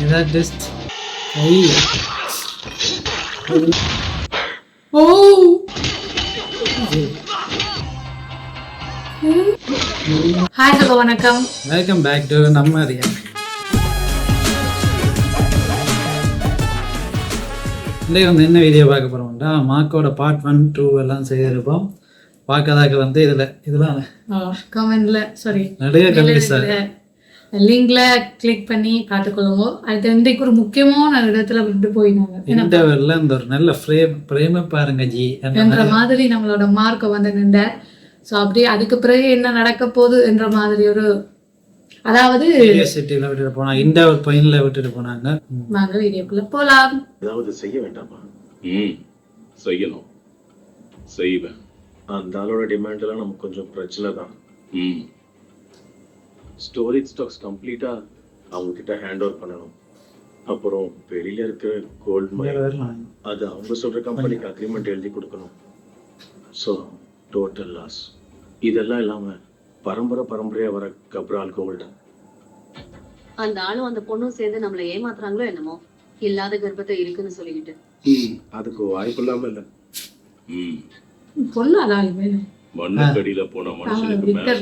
ஏதாவது டெஸ்ட் ஐ ஓ hi hello வணக்கம். Welcome back to நம்ம அறியா. இன்றைக்கு வந்து என்ன வீடியோ பார்க்க போகிறோம்டா, மார்க்கோட பார்ட் 1, 2 எல்லாம் செய்திருப்போம். பார்க்காதாக்க வந்து இதெல்லாம் கமெண்ட்ல நிறைய கமெண்ட்ஸ் லிங்க்ல கிளிக் பண்ணி பார்த்துக்கொள்ளுவோம். அது இன்றைக்கு ஒரு முக்கியமான இடத்துல விட்டு போயினாங்க. இன்டர்வெல்ல இந்த ஒரு நல்ல ஃப்ரேமை பாருங்க ஜி என்ற மாதிரி நம்மளோட மார்க்கை வந்து நின்ற. ஸோ அப்படியே அதுக்கு பிறகு என்ன நடக்க போகுது என்ற மாதிரி ஒரு, அதாவது யூனிவர்சிட்டியில் விட்டுட்டு போனாங்க, இன்டர்வல் பையனில் விட்டுட்டு போனாங்க. நாங்கள் வீடியோக்குள்ள போகலாம். ஏதாவது செய்ய வேண்டாமா? செய்யணும், செய்வேன். அந்த ஆளோட டிமாண்ட் எல்லாம் நமக்கு கொஞ்சம் பிரச்சனை தான். ஸ்டோரேஜ் ஸ்டாக்ஸ் கம்ப்ளீட்டா அவங்க கிட்ட ஹேண்ட் ஓவர் பண்ணணும். அப்புறம் வெளியில இருக்கிற கோல்ட் மைன் அது அவங்க சொல்ற கம்பெனிக்கு அக்ரிமெண்ட் எழுதி கொடுக்கணும். So total loss. இதெல்லாம் இல்லாம பரம்பரையா வர கப்ரால் கோல்டு. அந்த ஆளும் அந்த பொண்ணும் சேர்ந்து நம்மளை ஏமாத்துறாங்களோ என்னமோ, இல்லாத கர்ப்பத்தை இருக்குன்னு சொல்லிக்கிட்டு. அதுக்கு வாய்ப்பு இல்லாம இல்ல. பொல்லாதாலுமே மண்ணுக்கடியில போன மனுஷனுக்கு மேல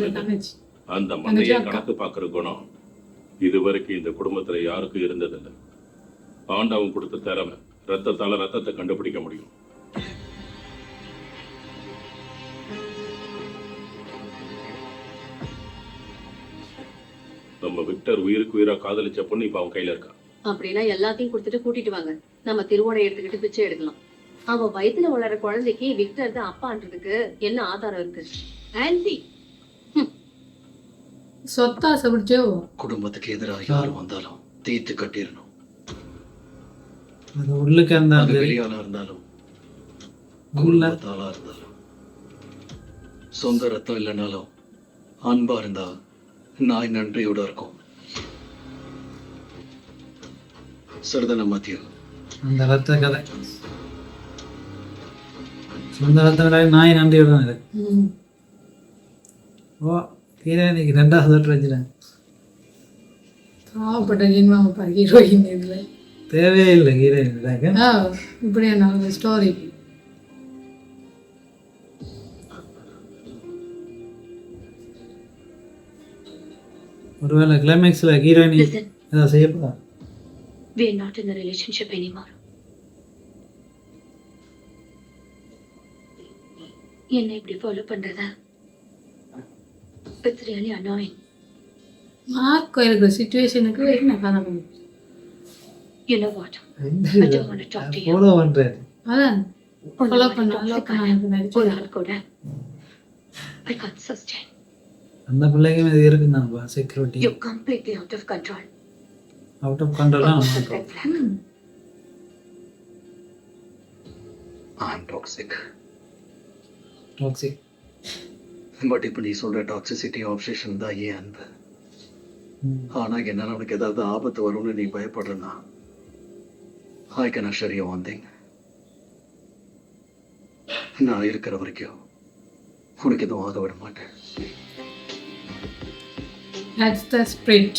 அந்த மண்ணைய கணக்கு பாக்குற குணம் இதுவரைக்கும் இந்த குடும்பத்துல யாருக்கும் இருந்ததில்லை. ஆண்டவன் கொடுத்த திறமை, ரத்தத்தால ரத்தத்தை கண்டுபிடிக்க முடியும். நம்ம விக்டர் உயிருக்கு உயிரா காதலிச்ச பொண்ணு இப்ப அவன் கையில இருக்கா. அப்படின்னா எல்லாத்தையும் கொடுத்துட்டு கூட்டிட்டு வாங்க, நம்ம திருவோணை எடுத்துக்கிட்டு பிச்சை எடுக்கலாம். அவ வயித்துல வளர குழந்தைக்கு விக்டர் தான் அப்பான்றதுக்கு என்ன ஆதாரம் இருக்கு? ஆன்டி சொத்தா சபிடிச்சோ. குடும்பத்துக்கு எதிராக யார் வந்தாலும் தீர்த்து கட்டிடணும். அது உள்ளுக்கு அது வெளியாளா இருந்தாலும் குடும்பத்தாளா இருந்தாலும் சொந்த ரத்தம் இல்லைனாலும் அன்பா இருந்தா நாய் நன்றியோட இருக்கும். சரிதான மத்திய? அந்த ரத்த கதை சொந்த ரத்தம் நாய் நன்றியோட தான் இருக்கு. ஓ ஹீரோயினுக்கு 2வது தொட்டு வச்சுட்டேன். பாவப்பட்ட ஜென்மாவை ஹீரோயின் இதுல தேவையே இல்லை ஹீரோயின். இப்படி என்ன ஸ்டோரி. ஒருவேளை கிளைமேக்ஸ்ல ஹீரோயினி ஏதாவது செய்யப்பா. We are not in a relationship anymore. என்ன இப்படி ஃபாலோ பண்றதா? It's really annoying. மார்க்கோ இருக்கிற சிச்சுவேஷனுக்கு என்ன காரணம்? You know what? I don't want to talk to you. Follow பண்றாரு. அதான் ஃபாலோ பண்ண ஒரு ஆள் கூட I can't sustain. அந்த பிள்ளைக்கும் இது இருக்குதான்பா security. You're completely out of control. Out of control. I'm toxic. Toxic. But இப்போ நீ சொல்ற டாக்ஸிசிட்டி ஆப்சேஷன் தான் ஏன் அன்பு. ஆனா என்னால உனக்கு ஏதாவது ஆபத்து வரும்னு நீ பயப்படுறனா, I can assure you one thing. நான் இருக்கிற வரைக்கும் உனக்கு எதுவும் ஆக விட மாட்டேன். That's the spirit.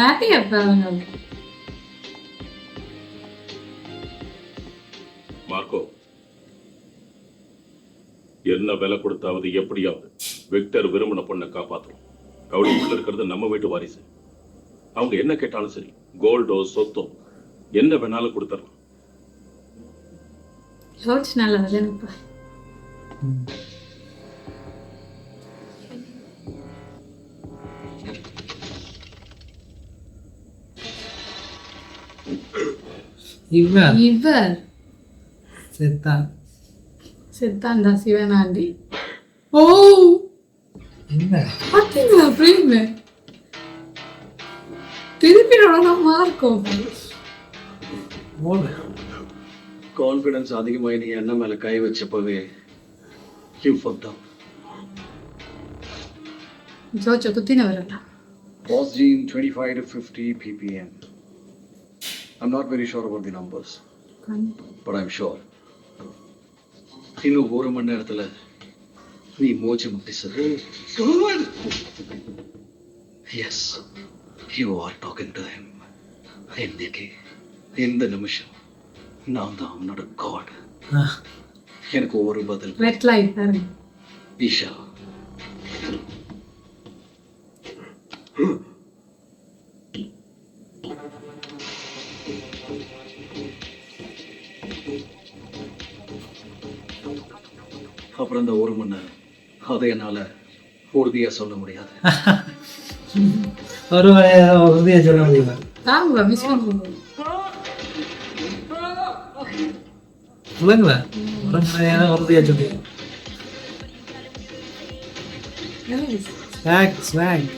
நிறைய பாருங்க. மார்க்கோ, என்ன விலை கொடுத்தாவது எப்படியாவது விக்டர் விரும்பின பொண்ணை காப்பாற்றும். அவளுக்குள்ள இருக்கிறது நம்ம வீட்டு வாரிசு. அவங்க என்ன கேட்டாலும் சரி, கோல்டோ சொத்தோ என்ன வேணாலும் கொடுத்துடலாம். யோசிச்சு நல்லா நினைப்பா. இவர் செத்தாண்டா சிவனாண்டி. ஓ பார்த்தீங்களா பிரேம் திருப்பி மார்க்கும். கான்ஃபிடன்ஸ் அதிகமாகி நீ என்ன மேல கை வச்சப்பவே you fucked up. ஜோஜோ குத்தின வரல. Boss gene 25 to 50 ppm. I'm not very sure about the numbers, but I'm sure. இன்னும் 1 மணி நேரத்துல நீ மூச்சு முட்டி சரி. Yes you are talking to him. இன்னைக்கு இந்த நிமிஷம் நான் தான் அவனோட காட். எனக்கு ஒரு பதில். ரெட் லைட் ஈஷா, அப்புறம் இந்த ஒரு மணி நேரம் அதை என்னால உறுதியா சொல்ல முடியாது. ஒரு உறுதியை சொல்ல முடியல. தாங்க மிஸ் பண்ணுங்க. சொல்லுங்களேன், ஒரு மணி நேரம் உறுதியா சொல்லி. Swag swag.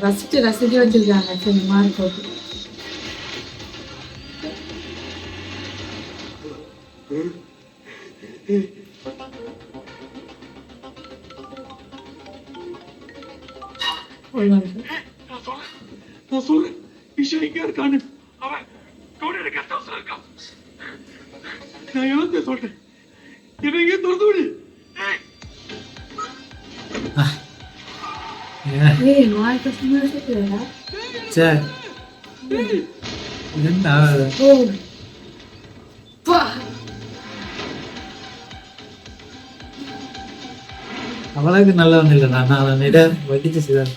ரசிச்சு ரசிச்சு வச்சிருக்காங்க. சரி மார்க் போட்டு நான் சொல்றேன், ஈஷா இங்க இருக்கான்னு. அவன் டோனியோட கெஸ்ட் ஹவுஸ்ல இருக்கான். நான் எழுந்து சொல்றேன், என்னை இங்கே திறந்து விடு. ஏய் மார்க் சும்மா சொல்றா. சரி என்ன ஓ பா அவளுக்கு நல்லவன் இல்லை. நான் அவனிட வட்டிச்சு செய்தார்.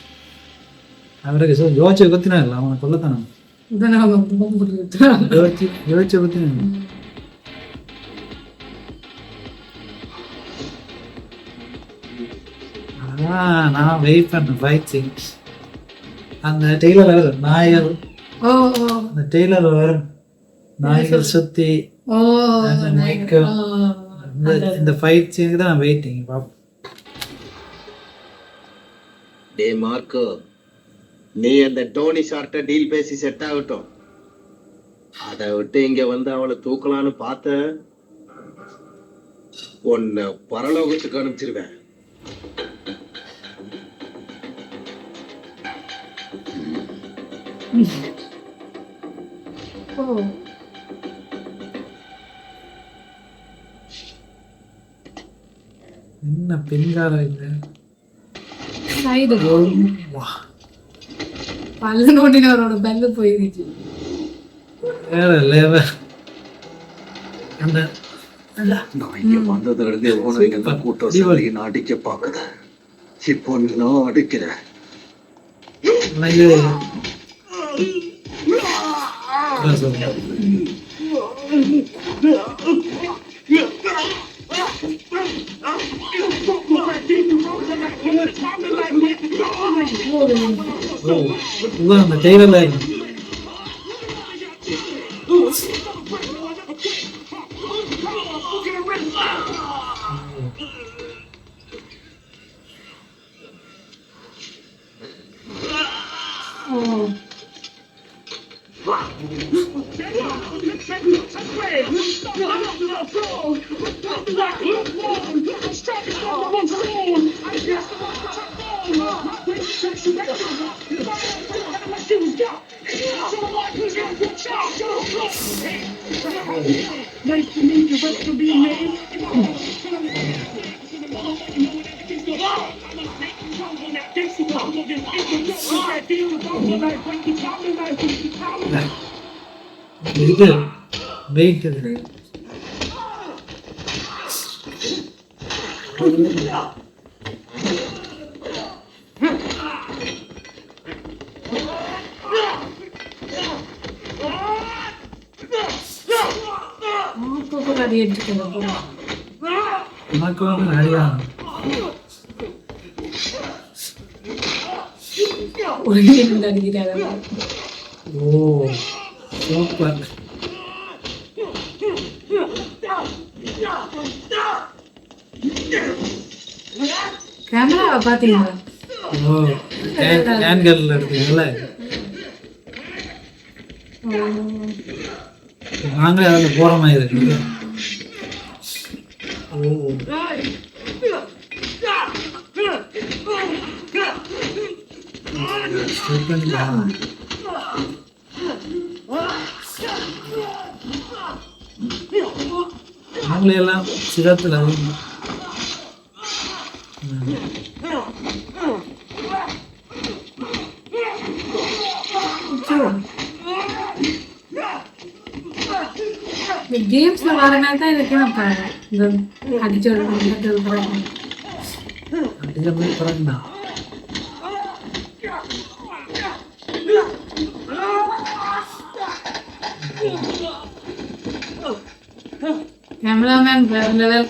அவருக்கு யோசிச்சு பத்தினா இல்லை, அவனை கொல்லத்தானே யோசிச்சு பத்தினா. நான் வெயிட் பண்ணேன் ஃபைட் சீன்ஸ். அந்த டெய்லர் வரும் நாயர், அந்த டெய்லர் வரும் நாய்கள் சுத்தி இந்த ஃபைட் சீனுக்கு தான் நான் வெயிட்டிங் பார்ப்போம். டே மார்க்கோ, நீ அந்த டோனி ஷார்ட்ட டீல் பேசி செட் ஆகட்டும். அதை விட்டு இங்க வந்து அவளை தூக்கலான்னு பார்த்த உன்னை பரலோகத்துக்கு அனுப்பிச்சிருவேன். என்ன பெண்காரம் இல்லை. பல்லு நோண்டினவரோட பெல்லு போயிருச்சு. வேற லேவர். அந்த நான் இங்க வந்ததுல இருந்து உனக்கு கூட்டம் சொல்லி நான் அடிக்க பாக்குது. இப்போ நான் அடிக்கிறேன். அந்த டெய்லர்ல இது வெயிட் உனக்கு நிறையா ஓ சூப்பர். கேமரா பாத்தீங்களா? ஓ ஆங்கிள் எடுத்தீங்கல்ல. நாங்களே அதில் போகிற மாதிரி இருக்கு. ஓ அவங்களே எல்லாம் சிரத்தில் இந்த கேம்ஸ்ல வரனால தான் இதுக்கு நான் பாருங்க இந்த அடிச்சோட அதிகமாக பிறகுண்ணா கேமராமேன் வேற லெவல்.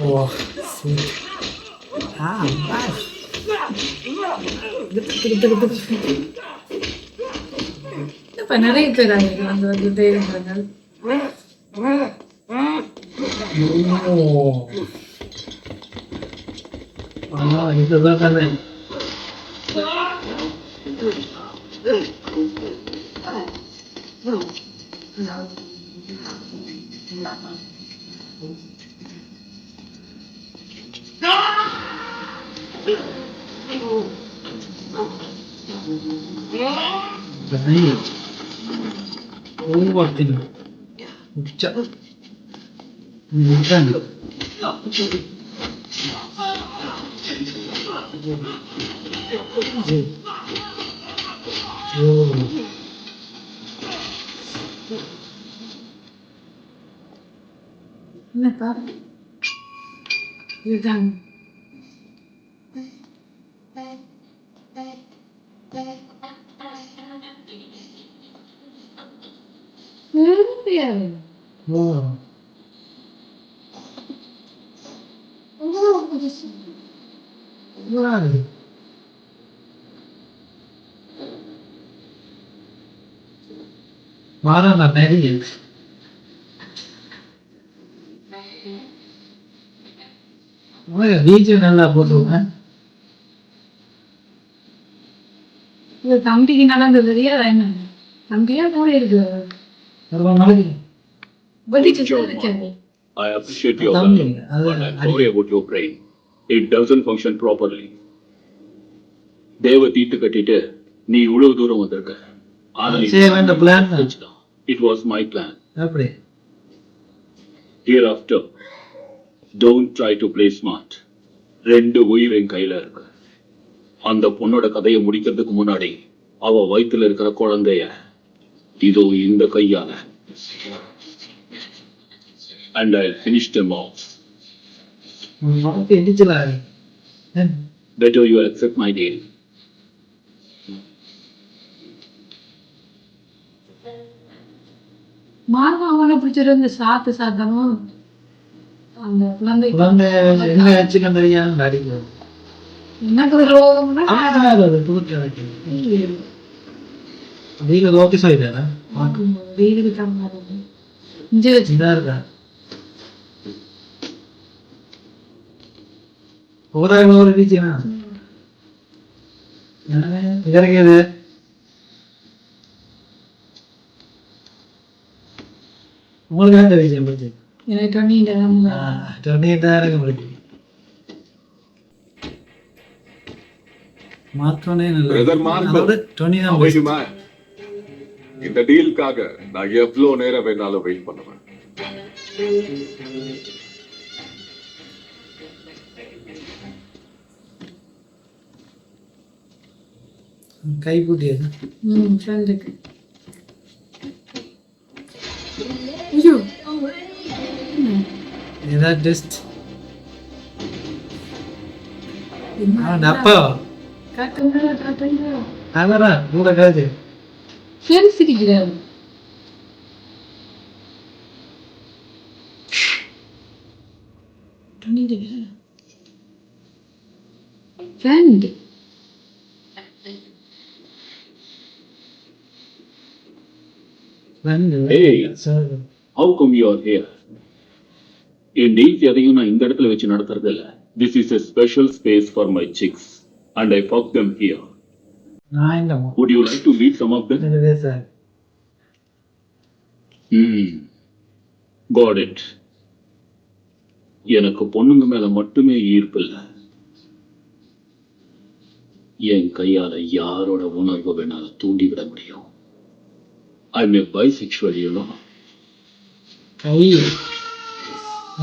ஓ சரி. இப்ப நிறைய பேர் அந்த வந்துட்டே இருந்தாங்க. இதுதான் தானே என்னப்பா இதுதான் மாறான நிறைய வீச்சு நல்லா போட்டுருவேன். இது தம்பிக்கு நல்லா தெரியாது என்ன தம்பியா கூட இருக்கு ஒரு நாளைக்கு I appreciate your தம்பி learning, அது but I'm sorry about your brain. It doesn't function properly. தேவ தீட்டு கட்டிட்டு நீ இவ்வளவு தூரம் வந்திருக்க. ஆனா செய்ய வேண்டிய plan தான். It was my plan. அப்படி Hereafter, don't try to play smart. 2 உயிர் என் கையில இருக்கு. அந்த பொண்ணோட கதையை முடிக்கிறதுக்கு முன்னாடி அவ வயித்துல இருக்கிற குழந்தைய இதோ இந்த கையால and I'll finish them off. எடிச்சலா Better you accept my deal. மார்மா அவனை பிடிச்சிருந்து சாத்து சாத்தனும் அந்த குழந்தை குழந்தை என்ன வச்சுக்க தெரியாது அடிக்கிறது எனக்கு ரோகம்னா தூக்கி வைக்கிறது நீங்க ஓகே சொல்லிட்டாரா வெயிலுக்கு தம்மாரு இஞ்சி வச்சு இதா இருக்கா ஒரு வீச்சுனா இறங்கியது உங்களுக்கு அந்த விஷயம் பிடிச்சி எனக்கு எனக்கு பிடிச்சி மாற்றோனே Brother Marco, how are you, man? இந்த டீலுக்காக நான் எவ்வளவு நேரம் வேணாலும் வெயிட் பண்ணுவேன். கை பூட்டியது ஃப்ரெண்டுக்கு ஐயோ ஏதாவது டெஸ்ட் அப்பா காட்டுங்க அவரா கூட காது ஃப்ரெண்ட்ஸ் இருக்கிறாரு friend Hey, how come you are here? N deals எதையும் நான் இந்த இடத்துல வச்சு நடத்துறது இல்ல. This is a special space for my chicks and I fuck them here. நான் இந்த Would you like to meet some of them? Sir Got it. எனக்கு பொண்ணுங்க மேல மட்டுமே ஈர்ப்பு இல்ல. என் கையால யாரோட உணர்வு வேணாலும் தூண்டிவிட முடியும். I'm a bisexual, you know. கை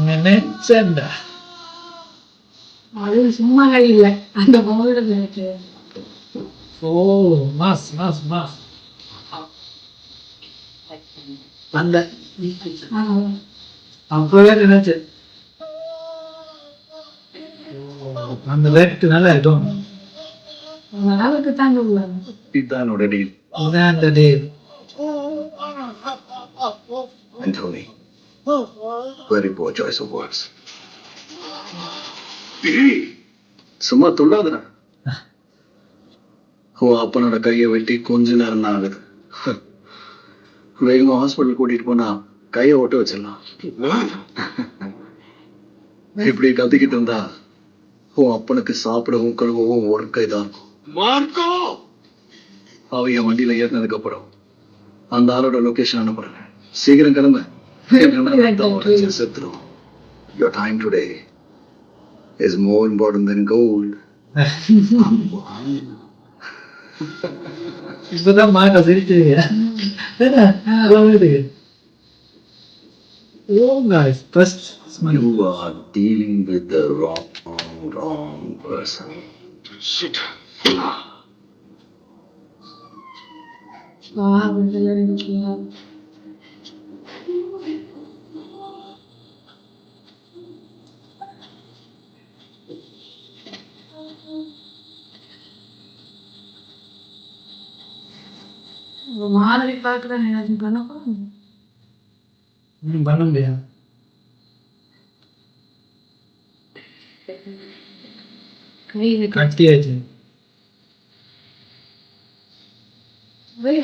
நினைச்சேன்டா. அது சும்மா கை இல்லை அந்த மோதிரத்தை ஓ மாஸ் மாஸ் மாஸ் அந்த அப்பவே நினைச்சேன் அந்த வேட்டுனால ஆயிடும். அளவுக்கு தாங்க உள்ளாங்க. இதுதான் என்னோட டீல். இதான் அந்த டே. Anthony, very poor choice of words. சும்மா துள்ளாதுடா. உன் அப்பனோட கையை வெட்டி கொஞ்ச நேரம் தான் ஆகுது. வேகமா ஹாஸ்பிட்டல் கூட்டிட்டு போனா கையை ஓட்ட வச்சிடலாம். இப்படி கத்திக்கிட்டு இருந்தா உன் அப்பனுக்கு சாப்பிடவும் கழுவவும் ஒரு கை தான் இருக்கும். அவ என் வண்டியில ஏறினதுக்கு அப்புறம் அந்த ஆளோட லொகேஷன் அனுப்புறேன். சீக்கிரம் கிளம்ப. செத்துரும். Your time today is more important than gold. இப்பதான் மாட்ட சிரிச்சுங்க. Oh guys, first smile. You are dealing with the wrong person. Shit. மாதிரி பார்க்குறேன் ஏதாச்சும் பண்ண பண்ண முடியாது. கையில் கட்டியாச்சு.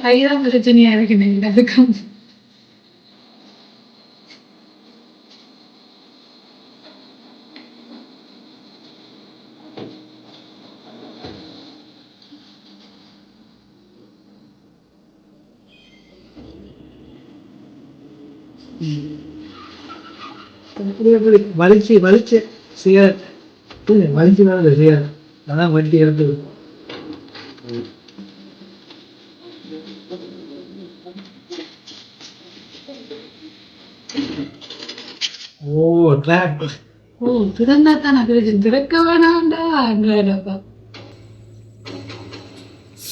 கைதான் பிரச்சனையா இருக்கு அதுக்கு. வலிச்சு வலிச்சு சிகரெட் வலிச்சு தான் சிகரெட் அதான் வண்டி எடுத்தது. ஓ ட்ராக். ஓ திறந்தா தான் நான் திறக்க வேணாம்டா.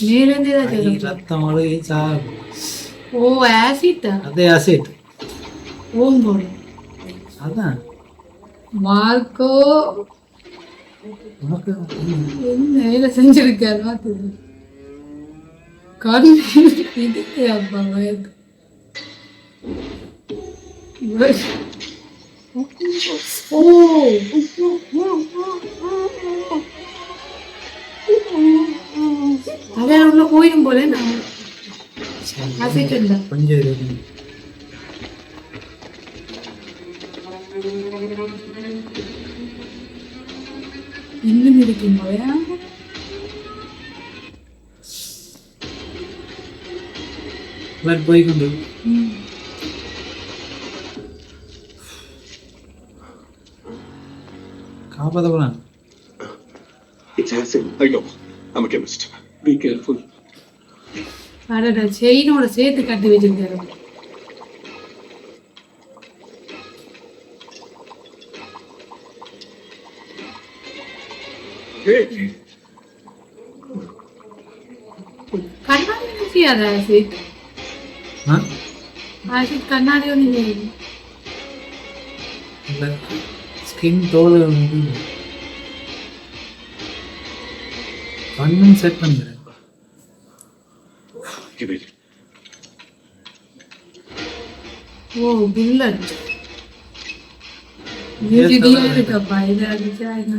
நேரந்தே தான் சொல்லுங்க. ரத்தம் ஒழுகி சார். ஓ ஆசிட்டா? அதே ஆசிட். ஓம் போடு. அதான் மார்க்கோ உனக்கு என்ன வேலை செஞ்சிருக்காரு பார்த்து. கண் இதுக்கு அப்பா வயது. ஓ அதான் உள்ள போயிடும் போல. நான் ஆசிட்டா கொஞ்சம் இருக்கு. இன்னும் இருக்கும் போயா. பிளட் போய்கொண்டு காப்பாற்ற போறான். It's acid. I know. I'm a chemist. Be careful. அடடா செயினோட சேர்த்து கட்டி வச்சிருக்காரு. Hey. கண்ணாடி செய்யாத ஆசிட். ஆசிட் கண்ணாடி ஒன்று ஸ்கின் தோல் கண்ணும் செட் பண்ணுறேன். Give it. ஓ புல்லட் இதுடியா இருக்கப்பா. இது அடிச்சா என்ன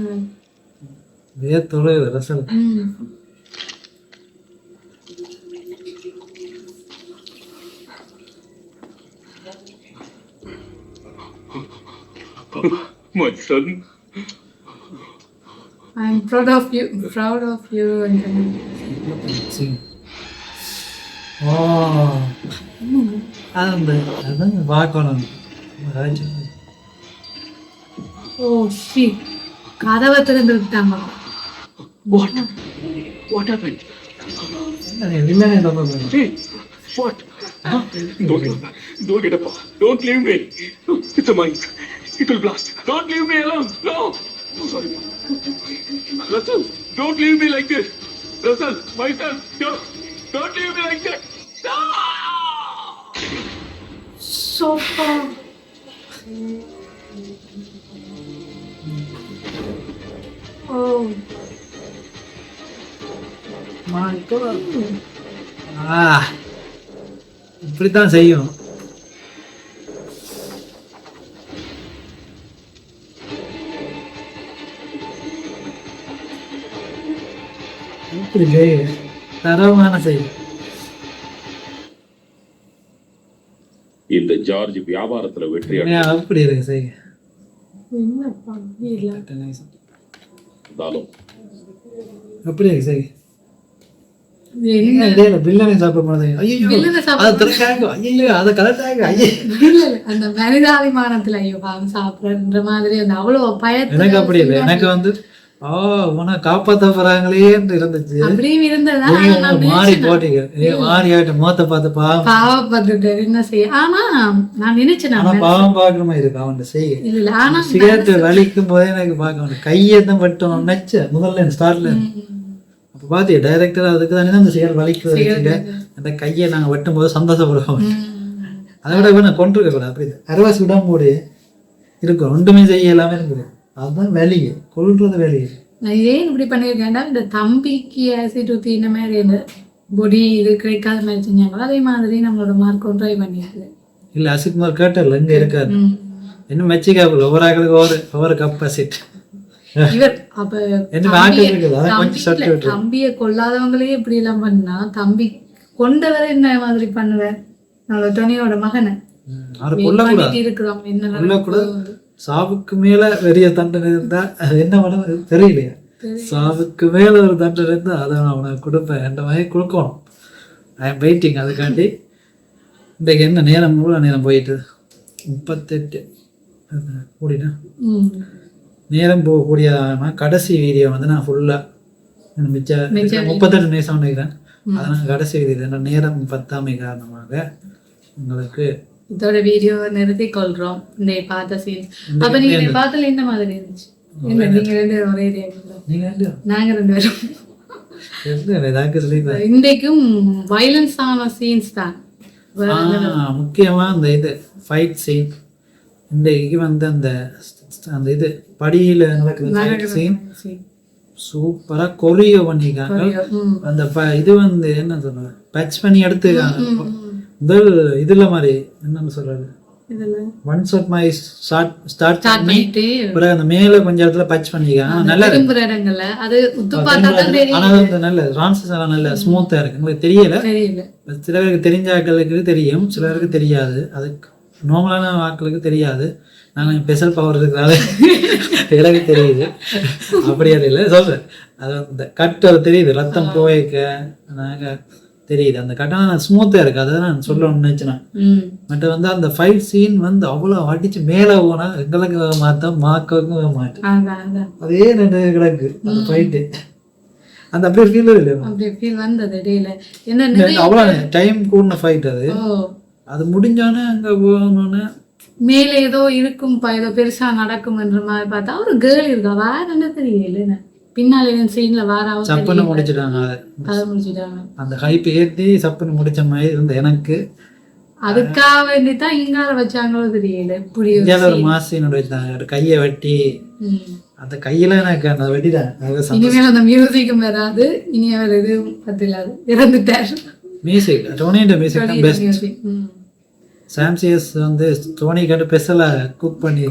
வேத்தோட Russell. My son. I'm proud of you. Proud of you. ஓ அது அதான் பார்க்கணும். ஓ ஷி, கதவை திறந்து விட்டாங்க. What happened? வில்லனே தப்பு பண்ணு. Hey, what? Don't go back. Don't get up. Don't leave me. It's a mine. It will blast. Don't leave me alone. No. I'm sorry. Russell, don't leave me like this. Russell, my son, don't leave me like this. No! Sofa. Oh My God. இப்படித்தான் செய்யும். இப்படி செய்யும், தரமான செய்யும். இந்த George வியாபாரத்துல வெற்றி அப்படி இருக்கு செய்ய. என்னப்பா இல்ல அடைந்தாலும் அப்படி இருக்கு செய்ய. என்ன இடையில பில்லனை சாப்பிட மாட்டேங்க. ஐயோ வில்லனை சாப்பிட அதை திறக்காங்க. ஐயோ அதை கலட்டாங்க. ஐயோ இல்ல அந்த மனிதாபிமானத்துல ஐயோ பாவம் சாப்பிடுற மாதிரி அந்த அவ்வளவு பயத்துல எனக்கு அப்படி இல்லை. எனக்கு வந்து உன காப்பாத்த போறாங்களே இருந்துச்சு. அப்படியும் இருந்ததா மாறி போட்டீங்க. மாறி ஆயிட்டு மோத்த பார்த்து பாவம் பாவப்பட்டு என்ன செய்ய. ஆனா நான் நினைச்சேன் ஆனா பாவம் பாக்குற மாதிரி இருக்கு அவன் செய்ய. இல்ல ஆனா சிகரெட் வலிக்கும் போதே எனக்கு பார்க்க கையை தான் பட்டும் நினைச்ச முதல்ல ஸ்டார்ட்ல. அப்ப பாத்தியா டைரக்டர் அதுக்கு தானே அந்த சிகரெட் வலிக்கிறது. அந்த கையை நாங்க வெட்டும் போது சந்தோஷப்படுவோம். அதை விட இவனை கொண்டிருக்க கூடாது. அப்படி அரைவாசி விடாம போடு இருக்கும். ஒன்றுமே செய்ய எல்லாமே இருக்குது. அதுதான் வேலையை கொள்றது வேலையை. நான் ஏன் இப்படி பண்ணியிருக்கேன்டா, இந்த தம்பிக்கு ஆசிட் ஊற்றி இந்த மாதிரி இந்த பொடி இது கிடைக்காத மாதிரி செஞ்சாங்களோ அதே மாதிரி நம்மளோட மார்க்கும் ட்ரை பண்ணியிருக்கு. இல்ல அசிட் மார்க் கேட்டல இங்க இருக்காது. இன்னும் மெச்சிக்காப்புல ஒவ்வொரு ஆக்களுக்கு ஒவ்வொரு கப் அசிட். இவர் அப்ப என்ன ஆக்கள் இருக்குது அதை கொஞ்சம் சட்டு விட்டு. தம்பியை கொல்லாதவங்களே இப்படி எல்லாம் பண்ணா தம்பி கொண்டவரை என்ன மாதிரி பண்ணுவேன். நம்மளோட டொனியோட மகனை அவரை கொல்லக்கூடாது. இருக்கிறோம் என்ன கொல்லக்கூடாது. சாவுக்கு மேல பெரிய தண்டனை இருந்தா அது என்ன பண்ண தெரியலையா. சாவுக்கு மேல ஒரு தண்டனை இருந்தா அதை நான் அவனுக்கு கொடுப்பேன். என்ற மாதிரி கொடுக்கணும். I am waiting. அதுக்காண்டி இன்றைக்கு என்ன நேரம் மூல நேரம் போயிட்டு 38 கூடினா நேரம் போகக்கூடியதான கடைசி வீடியோ வந்து நான் ஃபுல்லாக மிச்சம் 38 நிமிஷம் நினைக்கிறேன். அதனால் கடைசி வீடியோ நேரம் பத்தாமை காரணமாக உங்களுக்கு இதோட வீடியோ நிறுத்தி கொள்றோம். இந்த பார்த்த சீன் அப்ப நீங்க பார்த்தல என்ன மாதிரி இருந்துச்சு? என்ன நீங்க ரெண்டு ஒரே நாங்க ரெண்டு பேரும் இன்றைக்கும் வயலன்ஸான சீன்ஸ் தான் முக்கியமா இந்த இது ஃபைட் சீன். இன்றைக்கு வந்து அந்த அந்த இது படியில நடக்கிற சீன் சூப்பரா கொரியோ பண்ணிருக்காங்க. அந்த இது வந்து என்ன சொல்றது பட்ச் பண்ணி எடுத்துக்காங்க. முதல் இதுல மாதிரி என்னன்னு சொல்றது ஒன் ஷாட் மாதிரி ஸ்டார்ட் பண்ணிட்டு அப்புறம் அந்த மேல கொஞ்சம் இடத்துல பட்ச் பண்ணிருக்காங்க. நல்லா இடங்கள்ல அது உத்து பார்த்தா தான் தெரியும். ஆனா வந்து நல்ல ட்ரான்ஸ்ஃபர் எல்லாம் நல்ல ஸ்மூத்தா இருக்கு. உங்களுக்கு தெரியல. சில பேருக்கு தெரிஞ்ச ஆட்களுக்கு தெரியும், சிலருக்கு தெரியாது. அது நார்மலான ஆட்களுக்கு தெரியாது. நாங்கள் ஸ்பெஷல் பவர் இருக்கிறதால எனக்கு தெரியுது. அப்படியே இல்லை சொல்றேன். அது இந்த கட்டு அது தெரியுது. ரத்தம் போய்க்க நாங்கள் தெரியுது. அந்த கட்டணம் நான் ஸ்மூத்தாக இருக்குது. அதை நான் சொல்லணும்னு நினச்சினேன். பட் வந்து அந்த ஃபைட் சீன் வந்து அவ்வளோ அடிச்சு மேலே போனால் எங்களுக்கு மாற்றோம் மாக்கவும் மாட்டேன். அதே ரெண்டு கிடக்கு அந்த ஃபைட்டு. அந்த அப்படியே ஃபீல் இல்லை. அவ்வளோ டைம் கூடின ஃபைட் அது. அது முடிஞ்சோன்னே அங்கே போகணுன்னு மேலே ஏதோ இருக்கும் ஏதோ பெருசா நடக்கும் என்ற மாதிரி பார்த்தா ஒரு கேர்ள் இருக்கா. வேற என்ன தெரியல. பின்னால சீன்ல வேற சப்புன்னு முடிச்சிட்டாங்க. அதை முடிச்சிட்டாங்க. அந்த ஹைப் ஏற்றி சப்புன்னு முடிச்ச மாதிரி இருந்த எனக்கு அதுக்காக வேண்டிதான் இங்கால வச்சாங்களோ தெரியல. புரிய ஒரு மாசினோட வச்சாங்க. ஒரு கையை வெட்டி அந்த கையில எனக்கு அந்த வெட்டிட்டாங்க. இனிமேல் அந்த மியூசிக்கும் வராது. இனி அவர் இது பத்திலாது இறந்துட்டார். மியூசிக் டோனியோட மியூசிக் தான் பெஸ்ட். சாம்சியஸ் வந்து டோனி கண்டு ஸ்பெஷலாக குக் பண்ணி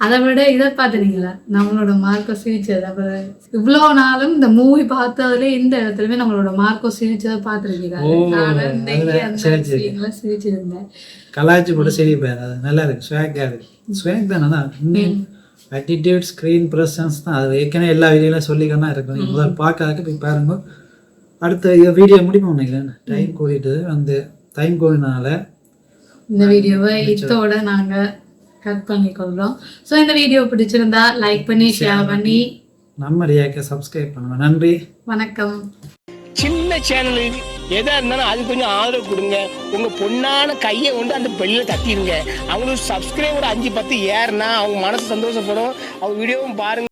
அதை விட இதை பார்த்துனீங்களா நம்மளோட மார்க்கோ சிரிச்சது. அப்புறம் இவ்வளோ நாளும் இந்த மூவி பார்த்ததுல இந்த இடத்துலயுமே நம்மளோட மார்க்கோ சிரிச்சதை பார்த்துருக்கீங்க. சிரிச்சிருந்தேன். கலாச்சி போட்டு சிரிப்பேன். அது நல்லா இருக்கு. ஸ்வாக் இருக்கு. ஸ்வாக் தானே தான் ஆட்டிடியூட் ஸ்க்ரீன் ப்ரெசன்ஸ் தான். அது ஏற்கனவே எல்லா வீடியோலையும் சொல்லிக்கணும் இருக்கு. நீங்கள் பார்க்காத போய் பாருங்க. அடுத்த வீடியோ முடிப்போம் நினைக்கிறேன். டைம் கூடிட்டு அந்த டைம் கூடினால இந்த வீடியோவை இதோட நாங்க கட் பண்ணிக்கொள்றோம். ஸோ இந்த வீடியோ பிடிச்சிருந்தா லைக் பண்ணி ஷேர் பண்ணி நம்ம ரியாக்க சப்ஸ்கிரைப் பண்ணுவோம். நன்றி, வணக்கம். சின்ன சேனல் எதா இருந்தாலும் அது கொஞ்சம் ஆதரவு கொடுங்க. உங்க பொண்ணான கையை கொண்டு அந்த பெல்ல தட்டிடுங்க. அவங்களுக்கு சப்ஸ்கிரைபர் 5-10 ஏறுனா அவங்க மனசு சந்தோஷப்படும். அவங்க வீடியோவும் பாருங்க.